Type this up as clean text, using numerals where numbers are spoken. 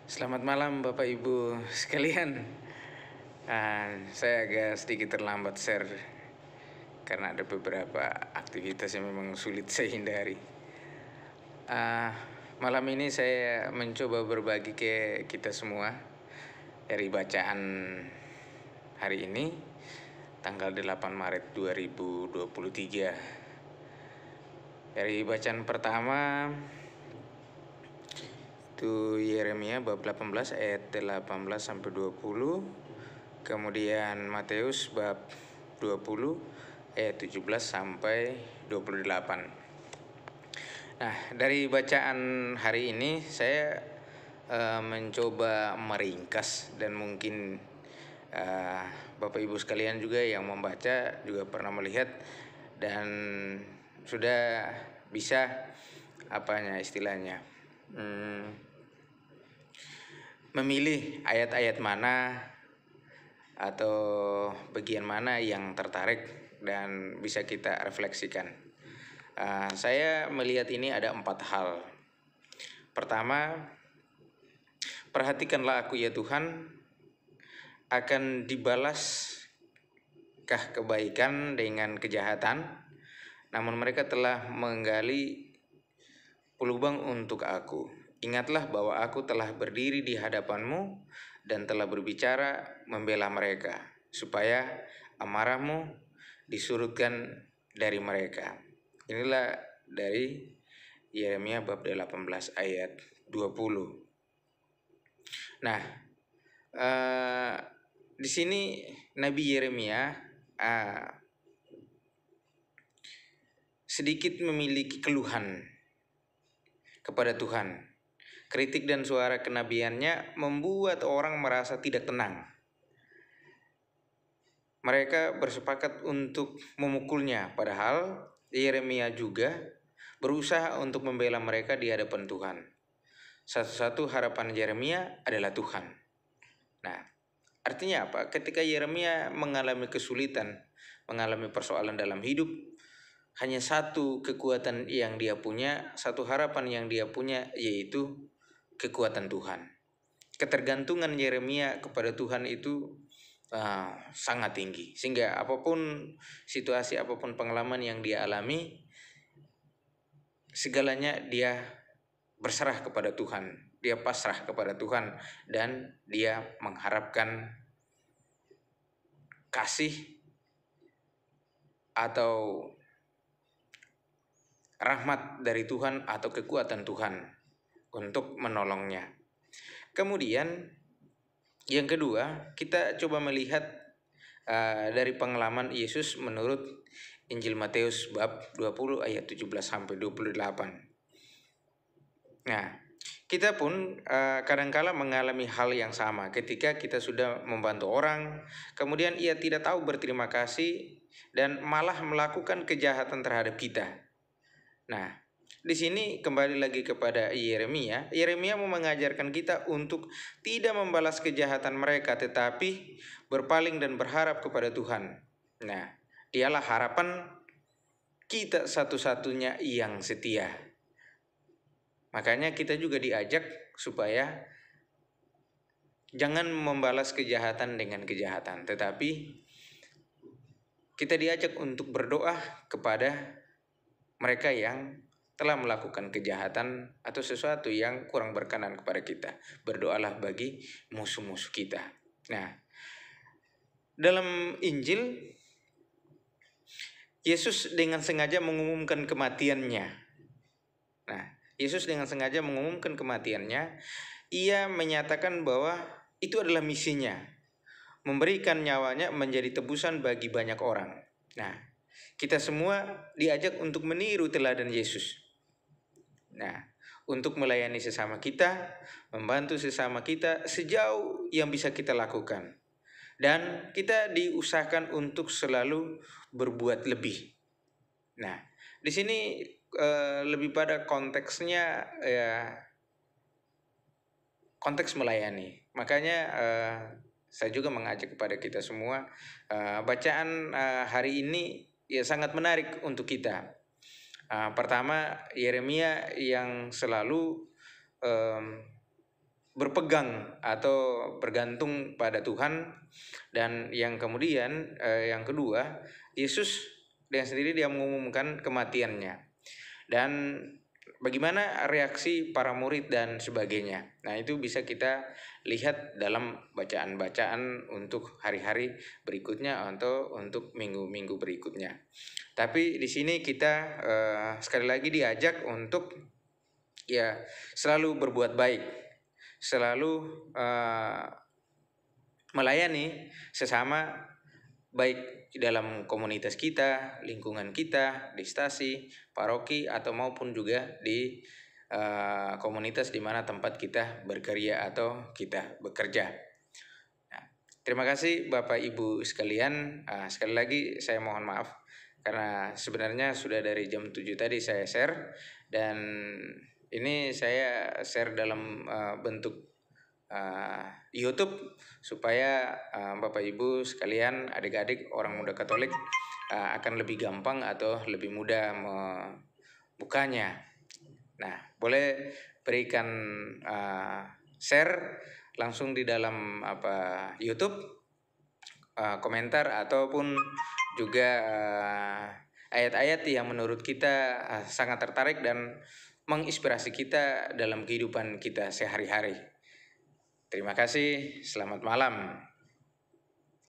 Selamat malam Bapak Ibu sekalian. Saya agak sedikit terlambat share karena ada beberapa aktivitas yang memang sulit saya hindari. Malam ini saya mencoba berbagi ke kita semua dari bacaan hari ini, tanggal 8 Maret 2023. Dari bacaan pertama itu Yeremia bab 18 ayat 18 sampai 20. Kemudian Matius bab 20 ayat 17 sampai 28. Nah, dari bacaan hari ini saya mencoba meringkas, dan mungkin Bapak Ibu sekalian juga yang membaca juga pernah melihat dan sudah bisa istilahnya memilih ayat-ayat mana atau bagian mana yang tertarik dan bisa kita refleksikan. Saya melihat ini ada 4 hal. Pertama, perhatikanlah aku ya Tuhan, akan dibalaskah kebaikan dengan kejahatan, namun mereka telah menggali lubang untuk aku. Ingatlah bahwa aku telah berdiri di hadapanmu dan telah berbicara membela mereka, supaya amarahmu disurutkan dari mereka. Inilah dari Yeremia bab 18 ayat 20. Nah, di sini Nabi Yeremia sedikit memiliki keluhan kepada Tuhan. Kritik dan suara kenabiannya membuat orang merasa tidak tenang. Mereka bersepakat untuk memukulnya, padahal Yeremia juga berusaha untuk membela mereka di hadapan Tuhan. Satu-satu harapan Yeremia adalah Tuhan. Nah, artinya apa? Ketika Yeremia mengalami kesulitan, mengalami persoalan dalam hidup, hanya satu kekuatan yang dia punya, satu harapan yang dia punya, yaitu kekuatan Tuhan. Ketergantungan Yeremia kepada Tuhan itu sangat tinggi, sehingga apapun situasi, apapun pengalaman yang dia alami, segalanya dia berserah kepada Tuhan, dia pasrah kepada Tuhan, dan dia mengharapkan kasih atau rahmat dari Tuhan atau kekuatan Tuhan untuk menolongnya. Kemudian yang kedua, kita coba melihat dari pengalaman Yesus menurut Injil Matius bab 20 ayat 17 sampai 28. Nah, kita pun kadangkala mengalami hal yang sama ketika kita sudah membantu orang, kemudian ia tidak tahu berterima kasih dan malah melakukan kejahatan terhadap kita. Nah, di sini kembali lagi kepada Yeremia. Yeremia mau mengajarkan kita untuk tidak membalas kejahatan mereka, tetapi berpaling dan berharap kepada Tuhan. Nah, dialah harapan kita satu-satunya yang setia. Makanya kita juga diajak supaya jangan membalas kejahatan dengan kejahatan, tetapi kita diajak untuk berdoa kepada mereka yang telah melakukan kejahatan atau sesuatu yang kurang berkenan kepada kita. Berdoalah bagi musuh-musuh kita. Nah, dalam Injil, Yesus dengan sengaja mengumumkan kematiannya. Nah, Yesus dengan sengaja mengumumkan kematiannya. Ia menyatakan bahwa itu adalah misinya, memberikan nyawanya menjadi tebusan bagi banyak orang. Nah, kita semua diajak untuk meniru teladan Yesus. Nah, untuk melayani sesama kita, membantu sesama kita sejauh yang bisa kita lakukan. Dan kita diusahakan untuk selalu berbuat lebih. Nah, di sini lebih pada konteksnya konteks melayani. Makanya saya juga mengajak kepada kita semua, bacaan hari ini ya sangat menarik untuk kita. Pertama, Yeremia yang selalu berpegang atau bergantung pada Tuhan. Dan yang kemudian yang kedua, Yesus dengan sendiri dia mengumumkan kematiannya. Dan bagaimana reaksi para murid dan sebagainya. Nah, itu bisa kita lihat dalam bacaan-bacaan untuk hari-hari berikutnya atau untuk minggu-minggu berikutnya. Tapi di sini kita sekali lagi diajak untuk ya selalu berbuat baik, selalu melayani sesama, baik di dalam komunitas kita, lingkungan kita, di stasi, paroki, atau maupun juga di komunitas di mana tempat kita berkarya atau kita bekerja. Nah, terima kasih Bapak Ibu sekalian. Sekali lagi saya mohon maaf karena sebenarnya sudah dari jam 7 tadi saya share, dan ini saya share dalam bentuk YouTube supaya Bapak Ibu sekalian, adik-adik orang muda Katolik akan lebih gampang atau lebih mudah membukanya. Nah, boleh berikan share langsung di dalam YouTube, komentar, ataupun juga ayat-ayat yang menurut kita sangat tertarik dan menginspirasi kita dalam kehidupan kita sehari-hari. Terima kasih, selamat malam.